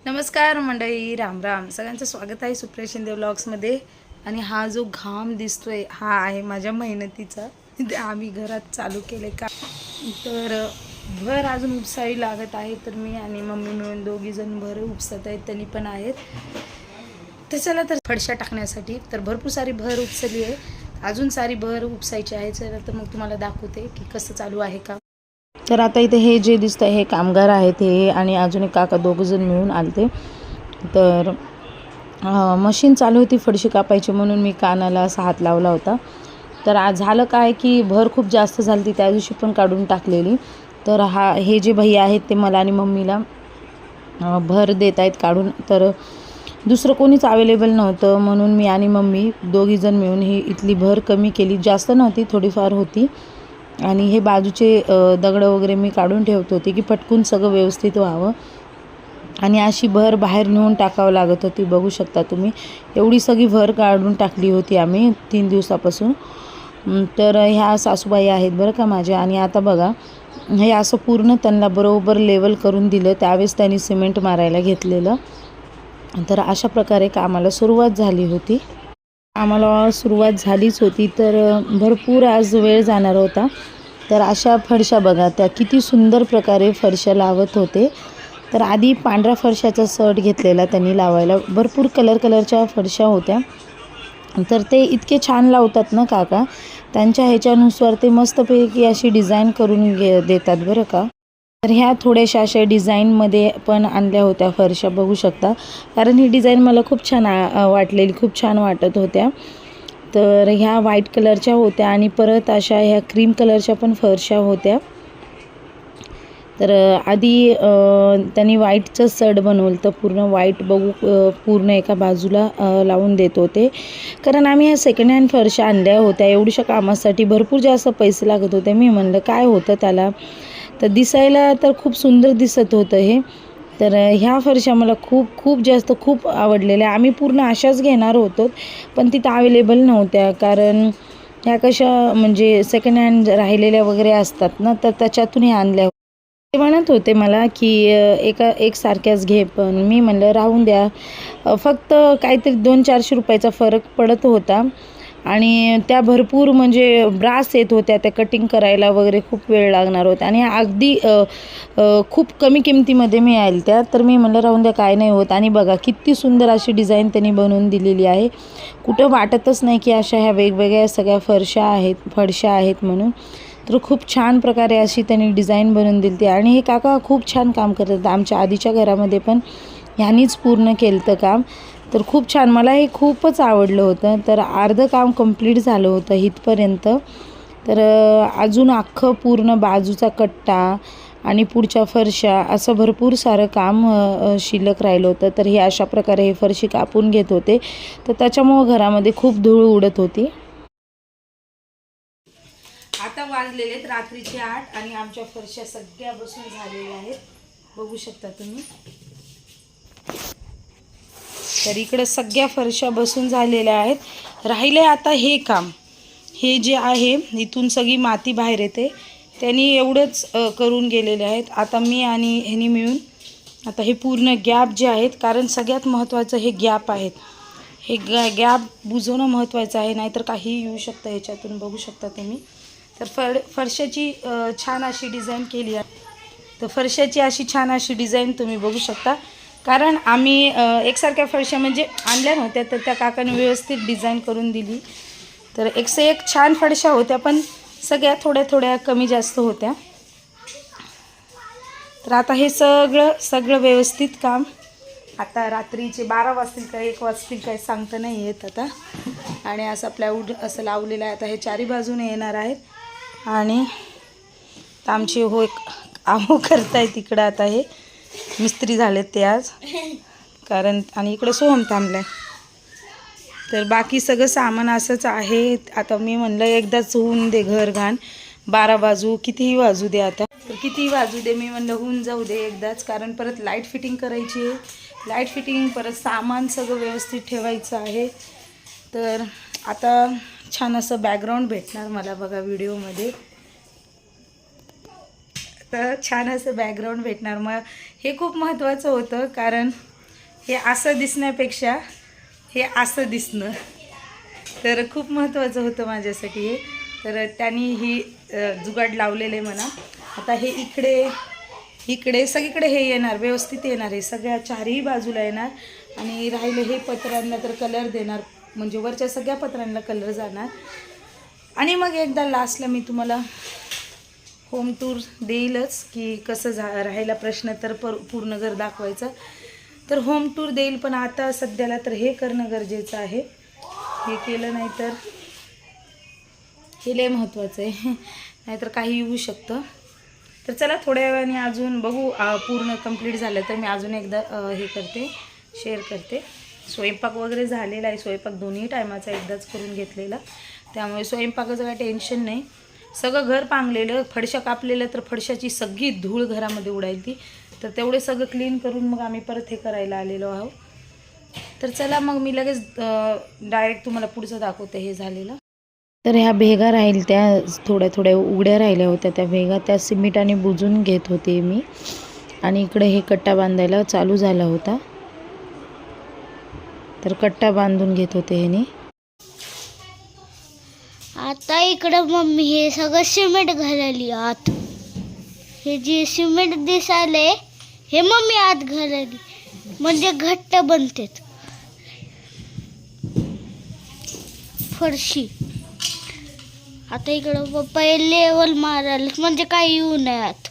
नमस्कार मंडळी, राम राम. सगळ्यांचं स्वागत आहे सुप्रिया शिंदे व्लॉग्समध्ये. आणि हा जो घाम दिसतोय हा आहे माझ्या मेहनतीचा. आम्ही घरात चालू केले का तर भर अजून उपसावी लागत आहे. तर मी आणि मम्मी मिळून दोघी जण भर उपसत आहेत, त्यांनी पण आहेत. तर चला तर फडशा टाकण्यासाठी तर भरपूर सारी भर उपसली आहे, अजून सारी भर उपसायची आहे. चला तर मग तुम्हाला दाखवते की कसं चालू आहे का. तर आता इथे हे जे दिसतं हे कामगार आहेत हे, आणि अजून एक काका दोघंजण मिळून आलते. तर मशीन चालू होती फडशी कापायची, म्हणून मी कानाला असा हात लावला होता. तर आज झालं काय की भर खूप जास्त झाली ती, त्या दिवशी पण काढून टाकलेली. तर हे जे भैया आहेत ते मला आणि मम्मीला भर देत आहेत काढून. तर दुसरं कोणीच अवेलेबल नव्हतं, म्हणून मी आणि मम्मी दोघीजण मिळून ही इथली भर कमी केली. जास्त नव्हती, थोडीफार होती. आणि हे बाजूचे दगडं वगैरे मी काढून ठेवत होते की पटकून सगळं व्यवस्थित व्हावं. आणि अशी भर बाहेर नेऊन टाकावं लागत होती, बघू शकता तुम्ही. एवढी सगळी भर काढून टाकली होती आम्ही 3 दिवसापासून. तर ह्या सासूबाई आहेत बरं का माझ्या. आणि आता बघा हे असं पूर्ण त्यांना बरोबर लेवल करून दिलं, त्यावेळेस त्यांनी सिमेंट मारायला घेतलेलं. तर अशा प्रकारे कामाला सुरुवात झाली होती. आम्हाला सुरुवात झालीच होती, तर भरपूर आज वेळ जाणार होता. तर अशा फरशा बघा, त्या किती सुंदर प्रकारे फरशा लावत होते. तर आधी पांढऱ्या फरशाचा सेट घेतलेला त्यांनी लावायला, भरपूर कलरच्या फरशा होत्या. तर ते इतके छान लावतात ना काका, त्यांच्या ह्याच्यानुसार ते मस्तपैकी अशी डिझाईन करून देतात बरं का. तर ह्या थोड्याशा अशा डिझाईनमध्ये पण आणल्या होत्या फरशा, बघू शकता. कारण ही डिझाईन मला खूप छान वाटलेली, खूप छान वाटत होत्या. तर ह्या व्हाईट कलरच्या होत्या आणि परत अशा ह्या क्रीम कलरच्या पण फरशा होत्या. तर आधी त्यांनी व्हाईटचं सड बनवलं, तर पूर्ण व्हाईट बघू पूर्ण एका बाजूला लावून देत होते. कारण आम्ही ह्या सेकंड हँड फरशा आणल्या होत्या एवढ्याशा कामासाठी, भरपूर जास्त पैसे लागत होते. मी म्हणलं काय होतं त्याला, तर दिसायला तर खूप सुंदर दिसत होतं हे. तर ह्या फरशा मला खूप जास्त खूप आवडलेल्या. आम्ही पूर्ण अशाच घेणार होतो, पण तिथं अवेलेबल नव्हत्या. कारण ह्या कशा म्हणजे सेकंड हँड राहिलेल्या वगैरे असतात ना, तर त्याच्यातून हे आणल्या. ते म्हणत होते मला की एकसारख्याच घे, पण मी म्हणलं राहून द्या. फक्त काहीतरी 200-400 रुपयाचा फरक पडत होता. आणि त्या भरपूर म्हणजे ब्रास येत होत्या, त्या कटिंग करायला वगैरे खूप वेळ लागणार होता. आणि अगदी खूप कमी किमतीमध्ये मिळाल्या त्या. तर मी म्हणलं राहून द्या, काय नाही होत. आणि बघा किती सुंदर अशी डिझाईन त्यांनी बनवून दिलेली आहे. कुठं वाटतच नाही की अशा ह्या वेगवेगळ्या सगळ्या फडशा आहेत म्हणून. तर खूप छान प्रकारे अशी त्यांनी डिझाईन बनवून दिली. आणि हे काका खूप छान काम करतात. आमच्या आधीच्या घरामध्ये पण ह्यांनीच पूर्ण केलं होतं काम. तर खूप छान, मला हे खूपच आवडलं होतं. तर अर्धं काम कंप्लीट झालं होतं इथपर्यंत. तर अजून अख्खं पूर्ण बाजूचा कट्टा आणि पुढच्या फरशा असं भरपूर सारं काम शिल्लक राहिलं होतं. तर हे अशा प्रकारे हे फरशी कापून घेत होते, तर त्याच्यामुळं घरामध्ये खूप धूळ उडत होती. आता वाजलेले आहेत रात्रीचे 8 आणि आमच्या फरशा सगळ्या बसून झालेल्या आहेत, बघू शकता तुम्ही. तर इकडे सगळ्या फरशा बसून झालेल्या आहेत. राहिले आता हे काम, हे जे आहे इथून सगळी माती बाहेर येते, त्यांनी एवढंच करून गेलेले आहेत. आता मी आणि ह्यांनी मिळून आता हे पूर्ण गॅप जे आहेत, कारण सगळ्यात महत्त्वाचं हे गॅप आहेत, हे गॅप बुजवणं महत्त्वाचं आहे, नाहीतर काही येऊ शकतं ह्याच्यातून, बघू शकता तुम्ही. तर फरशाची छान अशी डिझाईन केली आहे. तर फरशाची अशी छान अशी डिझाईन तुम्ही बघू शकता. कारण आम्ही एकसारख्या फरशा म्हणजे आणल्या नव्हत्या, तर त्या काकाने व्यवस्थित डिझाईन करून दिली. तर एकसे एक छान फरशा होत्या, पण सगळ्या थोड्या कमी जास्त होत्या. तर आता हे सगळं व्यवस्थित काम आता रात्रीचे 12 वाजतील काय 1 वाजतील काय सांगता नाही येत आता. आणि असं प्लायवूड असं लावलेलं आहे. आता हे चारी बाजूने येणार आहेत. आणि आमचे आहो करताय तिकडं. आता हे मिस्त्री झालेत ते आज, कारण आणि इकडं सोहम थांबलाय. तर बाकी सगळं सामान असंच आहे. आता मी म्हणलं एकदाच होऊन दे घर घाण, 12 वाजू कितीही वाजू दे, आता तर कितीही वाजू दे, मी म्हणलं होऊन जाऊ दे एकदाच. कारण परत लाईट फिटिंग करायची आहे, लाईट फिटिंग परत सामान सगळं व्यवस्थित ठेवायचं आहे. तर आता छान असं बॅकग्राऊंड भेटणार मला बघा व्हिडिओमध्ये. तर छान असं बॅकग्राऊंड भेटणार. मग हे खूप महत्त्वाचं होतं, कारण हे असं दिसण्यापेक्षा हे असं दिसणं तर खूप महत्त्वाचं होतं माझ्यासाठी हे. तर त्यांनी ही जुगाड लावलेले म्हणा. आता हे इकडे सगळीकडे हे येणार, व्यवस्थित येणार, हे सगळ्या चारही बाजूला येणार. आणि राहिले हे पत्र्यांना तर कलर देणार, म्हणजे वरच्या सगळ्या पत्र्यांना कलर जाणार. आणि मग एकदा लास्टला मी तुम्हाला होम टूर देईलच की कसं राहायला प्रश्न तर पूर्ण घर दाखवायचं तर होम टूर देईल. पण आता सध्याला तर हे करणं गरजेचं आहे. हे केलं नाही तर हे लय महत्त्वाचं आहे, नाहीतर काही येऊ शकतं. तर चला थोड्या वेळाने अजून बघू, पूर्ण कंप्लीट झालं तर मी अजून एकदा हे करते, शेअर करते. स्वयंपाक वगैरे झालेला आहे, स्वयंपाक दोन्ही टायमाचा एकदाच करून घेतलेला, त्यामुळे स्वयंपाकाचं काही टेन्शन नाही. सगळं घर पांगलेलं, फडशा कापलेलं तर फडशाची सगळी धूळ घरामध्ये उडायली ती, तर तेवढे सगळं क्लीन करून मग आम्ही परत हे करायला आलेलो आहोत. तर चला मग मी लगेच डायरेक्ट तुम्हाला पुढचं दाखवते हे झालेलं. तर ह्या भेगा राहील त्या थोड्या उघड्या राहिल्या होत्या, त्या भेगा त्या सिमेंटाने बुजून घेत होते मी. आणि इकडे हे कट्टा बांधायला चालू झाला होता, तर कट्टा बांधून घेत होते ह्याने. आता इकडं मम्मी हे सगळं सिमेंट घालायली आत. हे जे सिमेंट दिसायले हे मम्मी आत घालायली, म्हणजे घट्ट बनतेत फरशी. आता इकडं पप्पा लेवल मारायला, म्हणजे काही येऊ नये आत.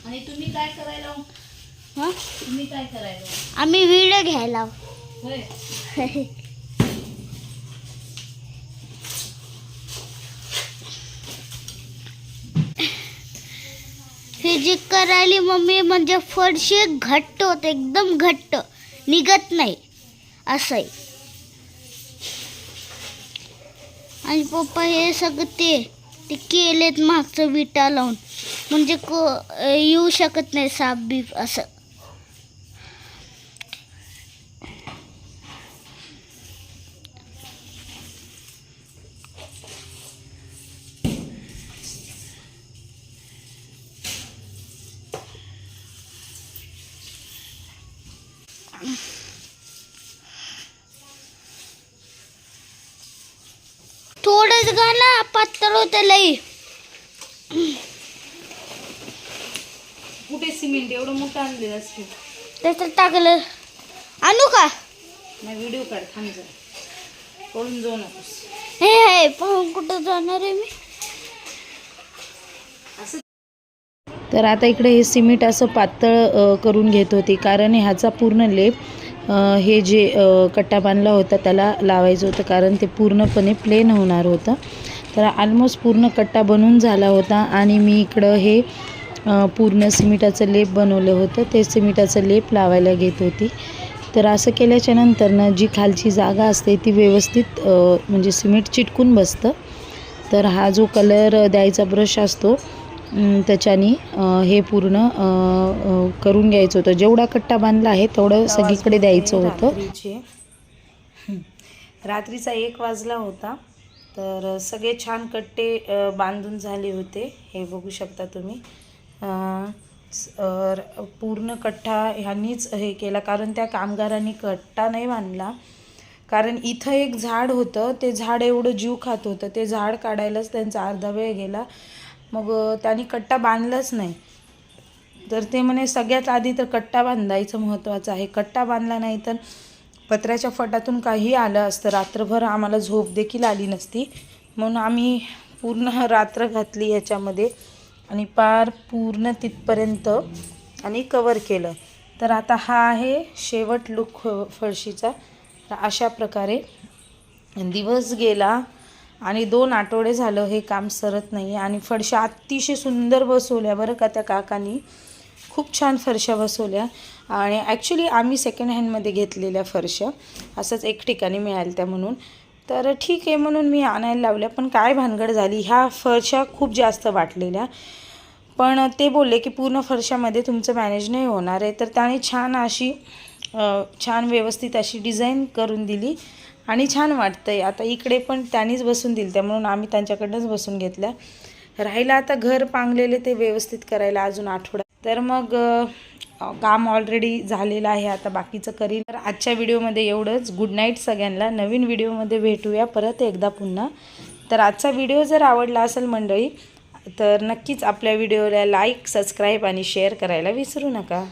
आणि तुम्ही काय करायला? हा, तुम्ही काय करायला? आम्ही व्हिडिओ घ्यायला. होय. हे जे करायली मम्मी, म्हणजे फरशी घट्ट होते, एकदम घट्ट, निघत नाही असं आहे. आणि पप्पा हे सगळं ते केलेत मागचं विटा लावून, म्हणजे येऊ शकत नाही साप बीप असं. थोडंच घाला, पातळ होतं लई. कुठे सिमेंट एवढं मोठं आणलेलं असते, त्याच्यात टाकलं. आणू का? नाही, व्हिडिओ काढ, थांब जरा, पळून जाऊ नकोस. हे पाहून कुठं जाणार आहे मी. तर आता इकडे हे सिमेंट असं पातळ करून घेत होते, कारण ह्याचा पूर्ण लेप हे जे कट्टा बांधला होता त्याला लावायचं होतं, कारण ते पूर्णपणे प्लेन होणार होतं. तर ऑलमोस्ट पूर्ण कट्टा बनवून झाला होता. आणि मी इकडं हे पूर्ण सिमेंटाचं लेप बनवलं होतं, ते सिमेंटाचं लेप लावायला घेत होती. तर असं केल्याच्या नंतर ना जी खालची जागा असते ती व्यवस्थित म्हणजे सिमेंट चिटकून बसतं. तर हा जो कलर द्यायचा ब्रश असतो त्याच्याने हे पूर्ण करून घ्यायचं होतं. जेवढा कट्टा बांधला आहे तेवढं सगळीकडे द्यायचं होतं. रात्रीचा 1 वाजला होता. तर सगळे छान कट्टे बांधून झाले होते, हे बघू शकता तुम्ही. पूर्ण कट्टा ह्यांनीच हे केला, कारण त्या कामगारांनी कट्टा नाही बांधला, कारण इथं एक झाड होतं, ते झाड एवढं जीव खात होतं, ते झाड काढायलाच त्यांचा अर्धा वेळ गेला. मग त्यांनी कट्टा बांधलाच नाही. तर ते म्हणे सगळ्यात आधी तर कट्टा बांधायचं महत्त्वाचं आहे, कट्टा बांधला नाही तर पत्र्याच्या फटातून काही आलं असतं, रात्रभर आम्हाला झोप देखील आली नसती. म्हणून आम्ही पूर्ण रात्र घातली याच्यामध्ये आणि पार पूर्ण तिथपर्यंत आणि कवर केलं. तर आता हा आहे शेवट लुक फरशीचा. अशा प्रकारे दिवस गेला आणि 2 आठवडे झालं हे काम सरत नाही. आणि फरशा अतिशय सुंदर बसवल्या बरं का त्या काकांनी, खूप छान फरशा बसवल्या. आणि ॲक्च्युली आम्ही सेकंड हँडमध्ये घेतलेल्या फरशा, असंच एक ठिकाणी मिळाल्या त्या म्हणून. तर ठीक आहे म्हणून मी आणायला लावल्या. पण काय भानगड झाली, ह्या फरशा खूप जास्त वाटलेल्या, पण ते बोलले की पूर्ण फरशामध्ये तुमचं मॅनेज नाही होणार आहे. तर त्याने छान अशी छान व्यवस्थित अशी डिझाईन करून दिली आणि छान वाटतं आहे. आता इकडे पण त्यांनीच बसून दिली, त्या म्हणून आम्ही त्यांच्याकडनंच बसून घेतल्या. राहिलं आता घर पांगलेले ते व्यवस्थित करायला अजून आठवडा. तर मग काम ऑलरेडी झालेलं आहे, आता बाकीचं करील. तर आजच्या व्हिडिओमध्ये एवढंच. गुड नाईट सगळ्यांना. नवीन व्हिडिओमध्ये भेटूया परत एकदा पुन्हा. तर आजचा व्हिडिओ जर आवडला असेल मंडळी तर नक्कीच आपल्या व्हिडिओला लाईक, सबस्क्राईब आणि शेअर करायला विसरू नका.